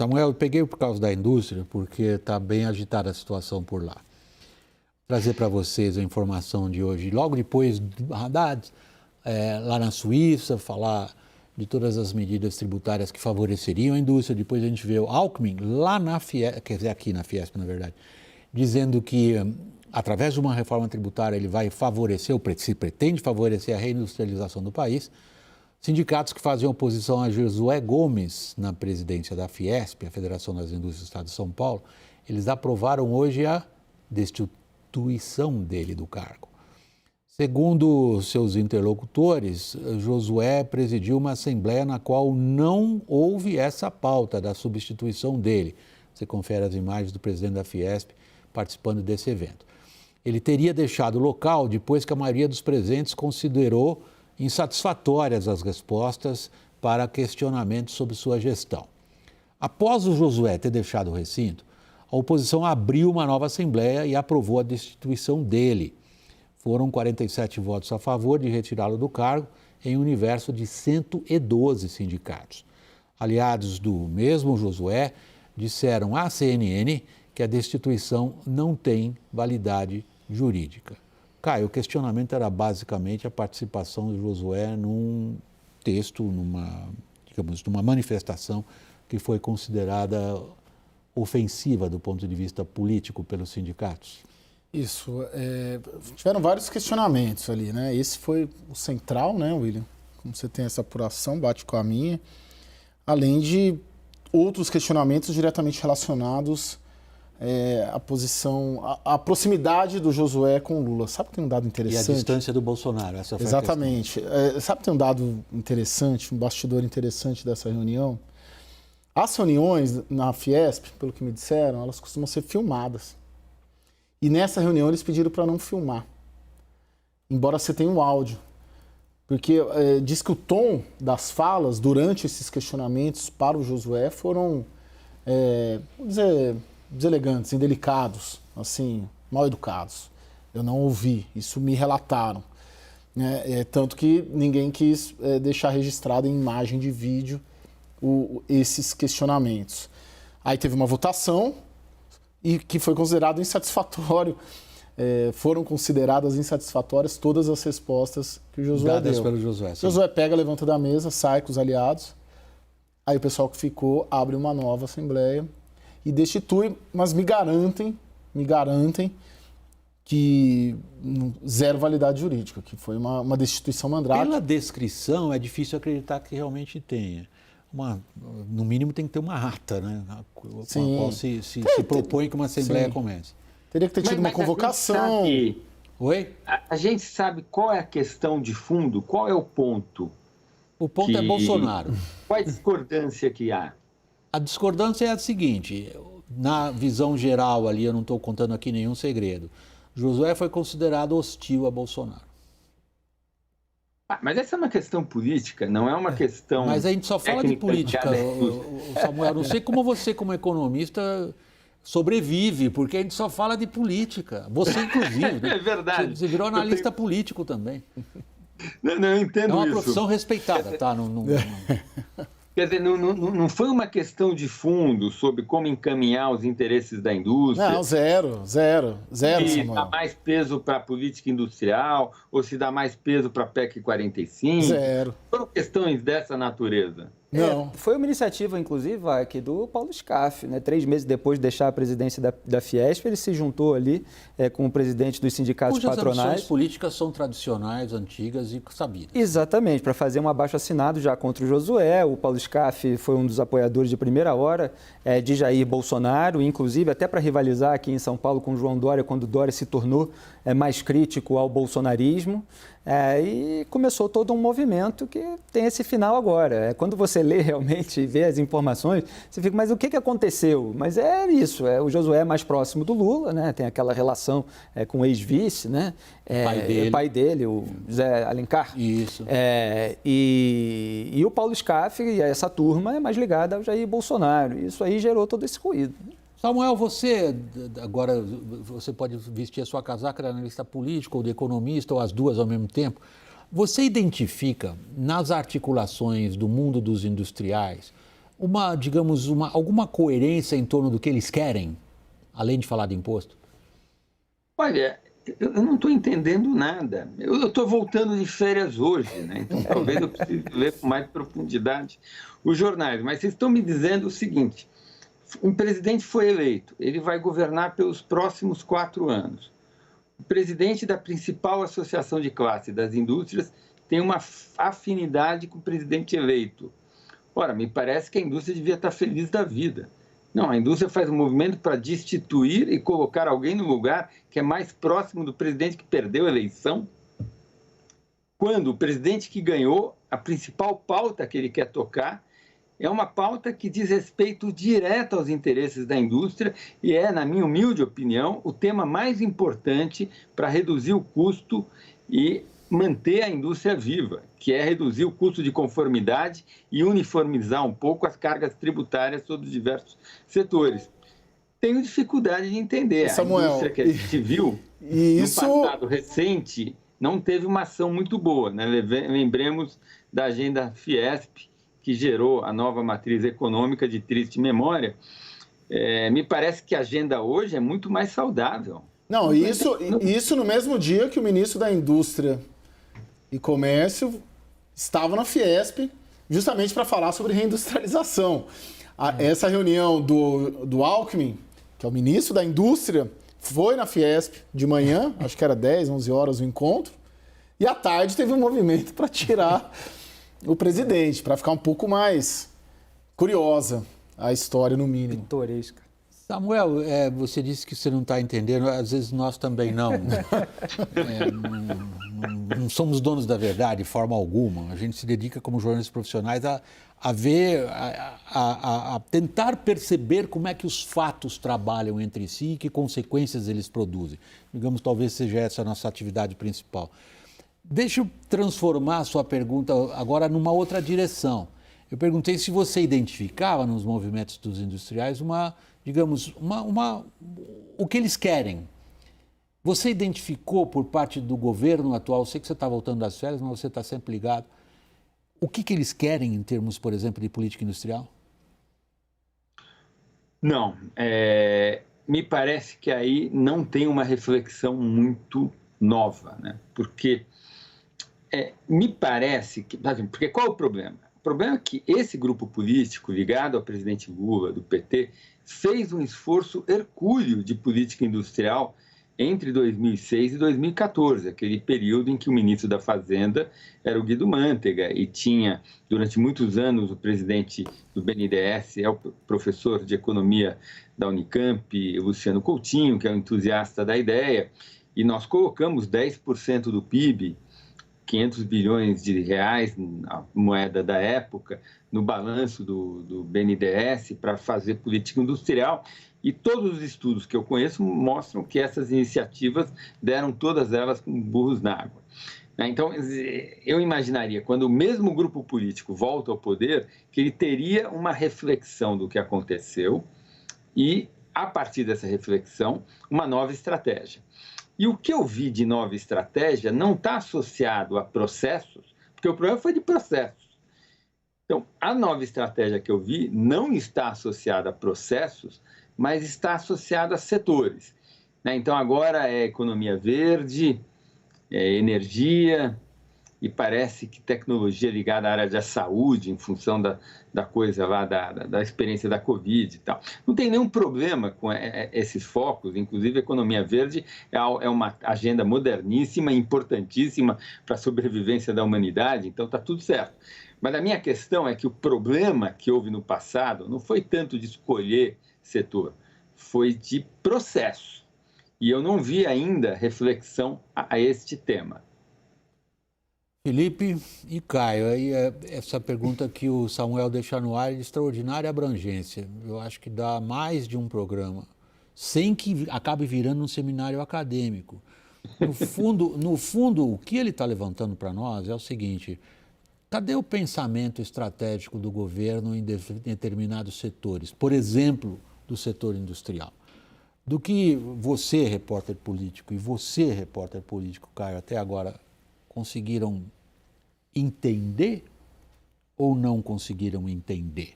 Samuel, eu peguei por causa da indústria, porque está bem agitada a situação por lá. Trazer para vocês a informação de hoje. Logo depois do Haddad, lá na Suíça, falar de todas as medidas tributárias que favoreceriam a indústria. Depois a gente vê o Alckmin lá na Fiesp, quer dizer, aqui na Fiesp, na verdade, dizendo que, através de uma reforma tributária, ele vai favorecer, ou se pretende favorecer a reindustrialização do país. Sindicatos que faziam oposição a Josué Gomes na presidência da Fiesp, a Federação das Indústrias do Estado de São Paulo, eles aprovaram hoje a destituição dele do cargo. Segundo seus interlocutores, Josué presidiu uma assembleia na qual não houve essa pauta da substituição dele. Você confere as imagens do presidente da Fiesp participando desse evento. Ele teria deixado o local depois que a maioria dos presentes considerou insatisfatórias as respostas para questionamentos sobre sua gestão. Após o Josué ter deixado o recinto, a oposição abriu uma nova assembleia e aprovou a destituição dele. Foram 47 votos a favor de retirá-lo do cargo em um universo de 112 sindicatos. Aliados do mesmo Josué disseram à CNN que a destituição não tem validade jurídica. Caio, o questionamento era basicamente a participação de Josué num texto, numa manifestação que foi considerada ofensiva do ponto de vista político pelos sindicatos. Isso. Tiveram vários questionamentos ali, né? Esse foi o central, né, William? Como você tem essa apuração, bate com a minha. Além de outros questionamentos diretamente relacionados à posição, à proximidade do Josué com o Lula. Sabe que tem um dado interessante? E a distância do Bolsonaro, essa foi Exatamente. Sabe que tem um dado interessante, um bastidor interessante dessa reunião? As reuniões na Fiesp, pelo que me disseram, elas costumam ser filmadas. E nessa reunião eles pediram para não filmar, embora você tenha um áudio. Porque diz que o tom das falas durante esses questionamentos para o Josué foram, vamos dizer, deselegantes, indelicados, assim, mal educados. Eu não ouvi, isso me relataram. Tanto que ninguém quis deixar registrado em imagem de vídeo esses questionamentos. Aí teve uma votação e que foi considerado insatisfatório. Foram consideradas insatisfatórias todas as respostas que o Josué dadas deu. pelo Josué. Sim. Josué pega, levanta da mesa, sai com os aliados. Aí o pessoal que ficou abre uma nova assembleia e destitui, mas me garantem que zero validade jurídica, que foi uma destituição mandrake. Pela descrição, é difícil acreditar que realmente tenha. No mínimo tem que ter uma ata, né? Com a qual se propõe que uma assembleia comece. Teria que ter tido uma convocação. Oi? A gente sabe qual é a questão de fundo, qual é o ponto? O ponto é Bolsonaro. Qual é a discordância que há? A discordância é a seguinte, na visão geral ali, eu não estou contando aqui nenhum segredo, Josué foi considerado hostil a Bolsonaro. Mas essa é uma questão política, não é uma questão... Mas a gente só fala de política, Samuel. Não sei como você, como economista, sobrevive, porque a gente só fala de política. Você, inclusive. Né? É verdade. Você virou analista político também. Não, eu entendo isso. É uma profissão respeitada, tá? Quer dizer, não foi uma questão de fundo sobre como encaminhar os interesses da indústria. Não, zero, se Samuel. dá mais peso para a política industrial ou se dá mais peso para a PEC 45. Zero. Foram questões dessa natureza. Não. Foi uma iniciativa, inclusive, aqui do Paulo Scaff, né? 3 meses depois de deixar a presidência da Fiesp, ele se juntou ali com o presidente dos sindicatos patronais. Cujas ambições políticas são tradicionais, antigas e sabidas. Exatamente, para fazer um abaixo-assinado já contra o Josué. O Paulo Scaff foi um dos apoiadores de primeira hora de Jair Bolsonaro, inclusive até para rivalizar aqui em São Paulo com o João Dória, quando o Dória se tornou mais crítico ao bolsonarismo. E começou todo um movimento que tem esse final agora. Quando você lê realmente e vê as informações, você fica, mas o que aconteceu? Mas é isso, o Josué é mais próximo do Lula, né? Tem aquela relação com o ex-vice, né? Pai dele, o Zé Alencar. Isso. E o Paulo Scaff e essa turma é mais ligada ao Jair Bolsonaro. Isso aí gerou todo esse ruído. Samuel, você pode vestir a sua casaca de analista político ou de economista, ou as duas ao mesmo tempo. Você identifica nas articulações do mundo dos industriais alguma coerência em torno do que eles querem, além de falar de imposto? Olha, eu não estou entendendo nada. Eu estou voltando de férias hoje, né? Então talvez eu precise ler com mais profundidade os jornais. Mas vocês estão me dizendo o seguinte: um presidente foi eleito, ele vai governar pelos próximos 4 anos. O presidente da principal associação de classe das indústrias tem uma afinidade com o presidente eleito. Ora, me parece que a indústria devia estar feliz da vida. Não, a indústria faz um movimento para destituir e colocar alguém no lugar que é mais próximo do presidente que perdeu a eleição. Quando o presidente que ganhou, a principal pauta que ele quer tocar é uma pauta que diz respeito direto aos interesses da indústria e é, na minha humilde opinião, o tema mais importante para reduzir o custo e manter a indústria viva, que é reduzir o custo de conformidade e uniformizar um pouco as cargas tributárias sobre os diversos setores. Tenho dificuldade de entender. Samuel, a indústria que a gente viu no passado recente não teve uma ação muito boa, né? Lembremos da agenda Fiesp, que gerou a nova matriz econômica de triste memória. Me parece que a agenda hoje é muito mais saudável. Não, isso no mesmo dia que o ministro da Indústria e Comércio estava na Fiesp, justamente para falar sobre reindustrialização. Essa reunião do Alckmin, que é o ministro da Indústria, foi na Fiesp de manhã, acho que era 10, 11 horas o encontro, e à tarde teve um movimento para tirar o presidente, para ficar um pouco mais curiosa a história, no mínimo. Pitoresca. Samuel, você disse que você não está entendendo, às vezes nós também não. Não somos donos da verdade de forma alguma. A gente se dedica como jornalistas profissionais a ver, a tentar perceber como é que os fatos trabalham entre si e que consequências eles produzem. Digamos, talvez seja essa a nossa atividade principal. Deixa eu transformar a sua pergunta agora numa outra direção. Eu perguntei se você identificava nos movimentos dos industriais o que eles querem. Você identificou por parte do governo atual, eu sei que você está voltando das férias, mas você está sempre ligado, o que eles querem em termos, por exemplo, de política industrial? Não, me parece que aí não tem uma reflexão muito nova, né? Porque me parece que... Porque qual é o problema? O problema é que esse grupo político ligado ao presidente Lula, do PT, fez um esforço hercúleo de política industrial entre 2006 e 2014, aquele período em que o ministro da Fazenda era o Guido Mantega e tinha, durante muitos anos, o presidente do BNDES, o professor de economia da Unicamp, Luciano Coutinho, que é um entusiasta da ideia, e nós colocamos 10% do PIB, 500 bilhões de reais, a moeda da época, no balanço do BNDES para fazer política industrial. E todos os estudos que eu conheço mostram que essas iniciativas deram todas elas com burros na água. Então, eu imaginaria, quando o mesmo grupo político volta ao poder, que ele teria uma reflexão do que aconteceu e, a partir dessa reflexão, uma nova estratégia. E o que eu vi de nova estratégia não está associado a processos, porque o problema foi de processos. Então, a nova estratégia que eu vi não está associada a processos, mas está associada a setores. Então, agora é economia verde, é energia, e parece que tecnologia ligada à área da saúde, em função da coisa lá, da experiência da Covid e tal. Não tem nenhum problema com esses focos, inclusive a economia verde é uma agenda moderníssima, importantíssima para a sobrevivência da humanidade, então está tudo certo. Mas a minha questão é que o problema que houve no passado não foi tanto de escolher setor, foi de processo. E eu não vi ainda reflexão a este tema. Felipe e Caio, aí essa pergunta que o Samuel deixa no ar é de extraordinária abrangência. Eu acho que dá mais de um programa, sem que acabe virando um seminário acadêmico. No fundo, o que ele está levantando para nós é o seguinte: cadê o pensamento estratégico do governo em determinados setores? Por exemplo, do setor industrial. Do que você, repórter político, e você, repórter político, Caio, até agora conseguiram entender ou não conseguiram entender?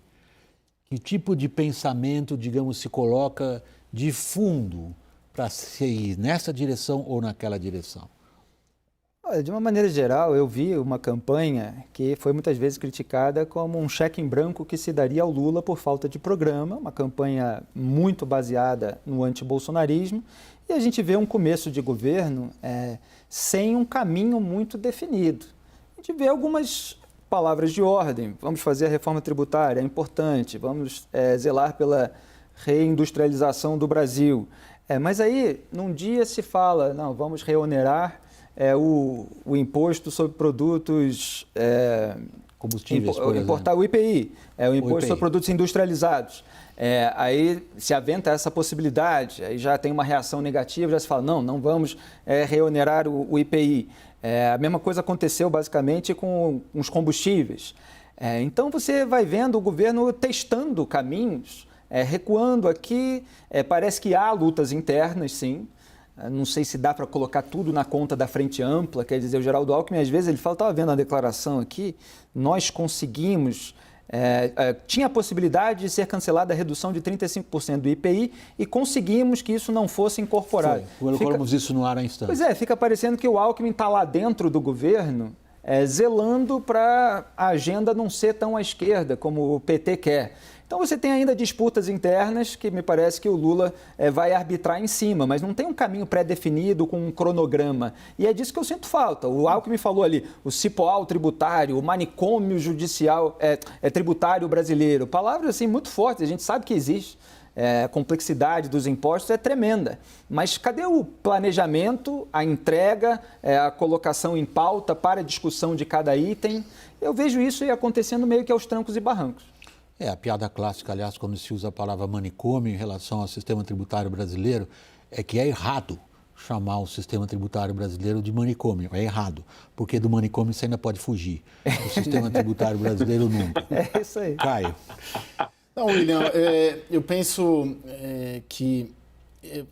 Que tipo de pensamento, digamos, se coloca de fundo para se ir nessa direção ou naquela direção? Olha, de uma maneira geral, eu vi uma campanha que foi muitas vezes criticada como um cheque em branco que se daria ao Lula por falta de programa, uma campanha muito baseada no antibolsonarismo, e a gente vê um começo de governo sem um caminho muito definido. A gente vê algumas palavras de ordem: vamos fazer a reforma tributária, é importante, vamos zelar pela reindustrialização do Brasil. Mas aí, num dia se fala, não, vamos reonerar o imposto sobre produtos combustíveis, por importar exemplo. o IPI, o imposto IPI. sobre produtos industrializados. Aí se aventa essa possibilidade, aí já tem uma reação negativa, já se fala, não vamos reonerar o IPI. A mesma coisa aconteceu basicamente com os combustíveis. Então você vai vendo o governo testando caminhos, recuando aqui, parece que há lutas internas, sim. Não sei se dá para colocar tudo na conta da frente ampla, quer dizer, o Geraldo Alckmin, às vezes, ele fala, estava vendo a declaração aqui, nós conseguimos, tinha a possibilidade de ser cancelada a redução de 35% do IPI e conseguimos que isso não fosse incorporado. Colocamos isso no ar há instantes. Pois fica parecendo que o Alckmin está lá dentro do governo, zelando para a agenda não ser tão à esquerda como o PT quer. Então você tem ainda disputas internas que me parece que o Lula vai arbitrar em cima, mas não tem um caminho pré-definido com um cronograma. E é disso que eu sinto falta. O Alckmin falou ali, o cipoal tributário, o manicômio judicial tributário brasileiro. Palavras assim muito fortes, a gente sabe que existe. A complexidade dos impostos é tremenda. Mas cadê o planejamento, a entrega, a colocação em pauta para a discussão de cada item? Eu vejo isso acontecendo meio que aos trancos e barrancos. A piada clássica, aliás, quando se usa a palavra manicômio em relação ao sistema tributário brasileiro, é que é errado chamar o sistema tributário brasileiro de manicômio. É errado, porque do manicômio você ainda pode fugir. O sistema tributário brasileiro nunca. É isso aí. Caio. Não, William, eu penso que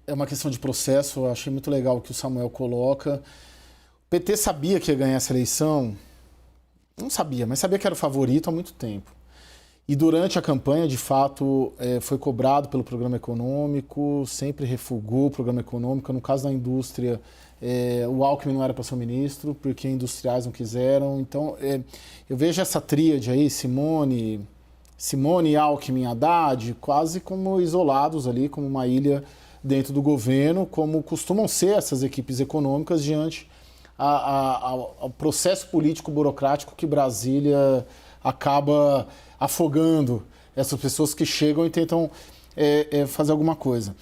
é uma questão de processo. Eu achei muito legal o que o Samuel coloca. O PT sabia que ia ganhar essa eleição? Não sabia, mas sabia que era o favorito há muito tempo. E durante a campanha, de fato, foi cobrado pelo programa econômico, sempre refugou o programa econômico. No caso da indústria, o Alckmin não era para ser o ministro, porque industriais não quiseram. Então, eu vejo essa tríade aí, Simone, Alckmin, Haddad, quase como isolados ali, como uma ilha dentro do governo, como costumam ser essas equipes econômicas diante ao processo político burocrático que Brasília acaba afogando essas pessoas que chegam e tentam fazer alguma coisa.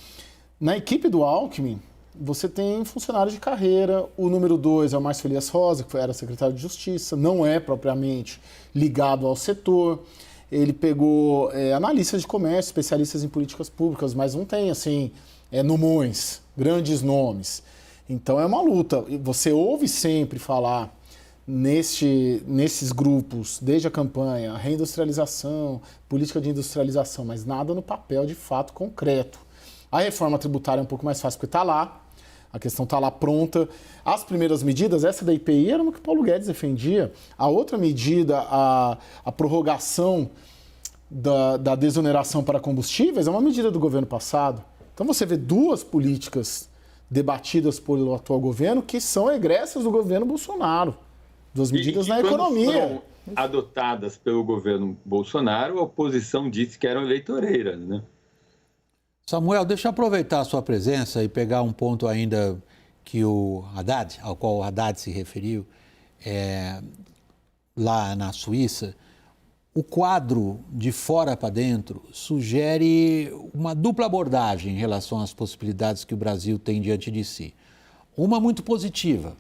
Na equipe do Alckmin, você tem funcionários de carreira. O número 2 é o Márcio Elias Rosa, que era secretário de Justiça, não é propriamente ligado ao setor. Ele pegou analistas de comércio, especialistas em políticas públicas, mas não tem, assim, nomões, grandes nomes. Então é uma luta. Você ouve sempre falar nesses grupos, desde a campanha, reindustrialização, política de industrialização, mas nada no papel de fato concreto. A reforma tributária é um pouco mais fácil porque está lá, a questão está lá pronta. As primeiras medidas, essa da IPI era uma que o Paulo Guedes defendia. A outra medida, a prorrogação da desoneração para combustíveis, é uma medida do governo passado. Então você vê duas políticas debatidas pelo atual governo que são egressas do governo Bolsonaro. Duas medidas na economia. Foram adotadas pelo governo Bolsonaro, a oposição disse que eram eleitoreiras, né? Samuel, deixa eu aproveitar a sua presença e pegar um ponto ainda que ao qual o Haddad se referiu, lá na Suíça. O quadro de fora para dentro sugere uma dupla abordagem em relação às possibilidades que o Brasil tem diante de si. Uma muito positiva.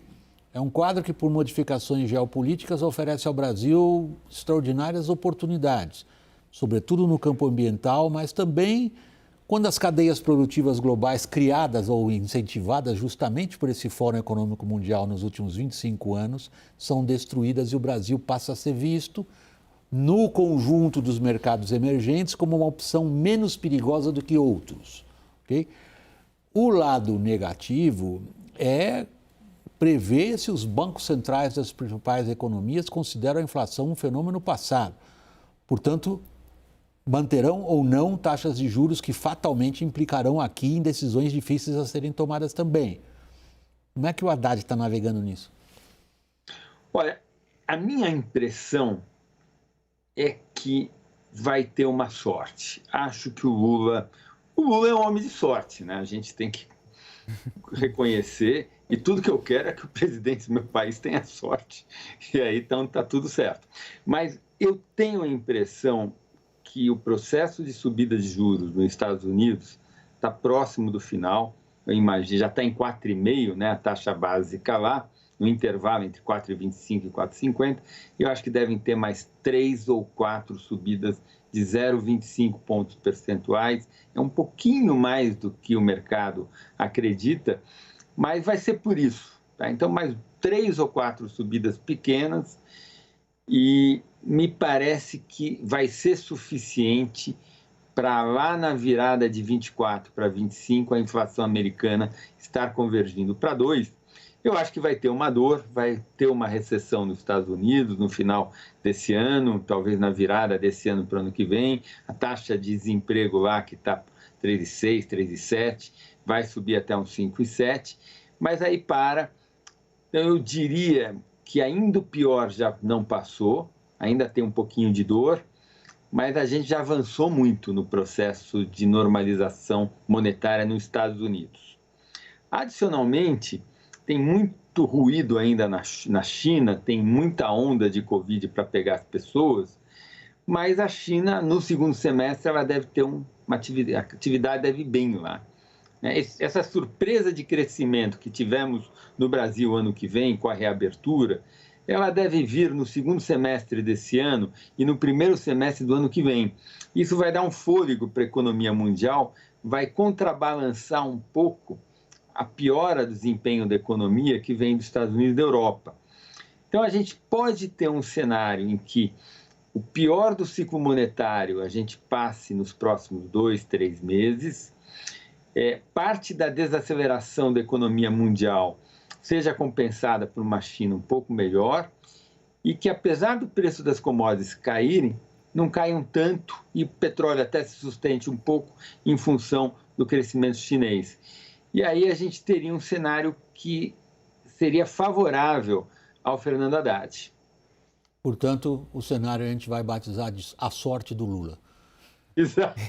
É um quadro que, por modificações geopolíticas, oferece ao Brasil extraordinárias oportunidades, sobretudo no campo ambiental, mas também quando as cadeias produtivas globais criadas ou incentivadas justamente por esse Fórum Econômico Mundial nos últimos 25 anos são destruídas e o Brasil passa a ser visto no conjunto dos mercados emergentes como uma opção menos perigosa do que outros. Okay? O lado negativo é prever se os bancos centrais das principais economias consideram a inflação um fenômeno passado. Portanto, manterão ou não taxas de juros que fatalmente implicarão aqui em decisões difíceis a serem tomadas também. Como é que o Haddad está navegando nisso? Olha, a minha impressão é que vai ter uma sorte. Acho que o Lula é um homem de sorte, né? A gente tem que reconhecer, e tudo que eu quero é que o presidente do meu país tenha sorte. E aí, então, está tudo certo. Mas eu tenho a impressão que o processo de subida de juros nos Estados Unidos está próximo do final. Eu imagino, já está em 4,5%, né, a taxa básica lá, no intervalo entre 4,25 e 4,50. Eu acho que devem ter mais 3 ou 4 subidas de 0,25 pontos percentuais. É um pouquinho mais do que o mercado acredita, mas vai ser por isso. Tá? Então, mais 3 ou 4 subidas pequenas, e me parece que vai ser suficiente para lá na virada de 24 para 25 a inflação americana estar convergindo para 2. Eu acho que vai ter uma dor, vai ter uma recessão nos Estados Unidos no final desse ano, talvez na virada desse ano para o ano que vem. A taxa de desemprego lá, que está 3,6, 3,7, vai subir até uns 5,7, mas aí para. Então, eu diria que ainda o pior já não passou, ainda tem um pouquinho de dor, mas a gente já avançou muito no processo de normalização monetária nos Estados Unidos. Adicionalmente, tem muito ruído ainda na China, tem muita onda de Covid para pegar as pessoas, mas a China, no segundo semestre, ela deve ter uma atividade, a atividade deve ir bem lá. Essa surpresa de crescimento que tivemos no Brasil ano que vem, com a reabertura, ela deve vir no segundo semestre desse ano e no primeiro semestre do ano que vem. Isso vai dar um fôlego para a economia mundial, vai contrabalançar um pouco a piora do desempenho da economia que vem dos Estados Unidos e da Europa. Então, a gente pode ter um cenário em que o pior do ciclo monetário a gente passe nos próximos 2, 3 meses, parte da desaceleração da economia mundial seja compensada por uma China um pouco melhor, e que, apesar do preço das commodities caírem, não caiam tanto e o petróleo até se sustente um pouco em função do crescimento chinês. E aí a gente teria um cenário que seria favorável ao Fernando Haddad. Portanto, o cenário a gente vai batizar de a sorte do Lula. Exato.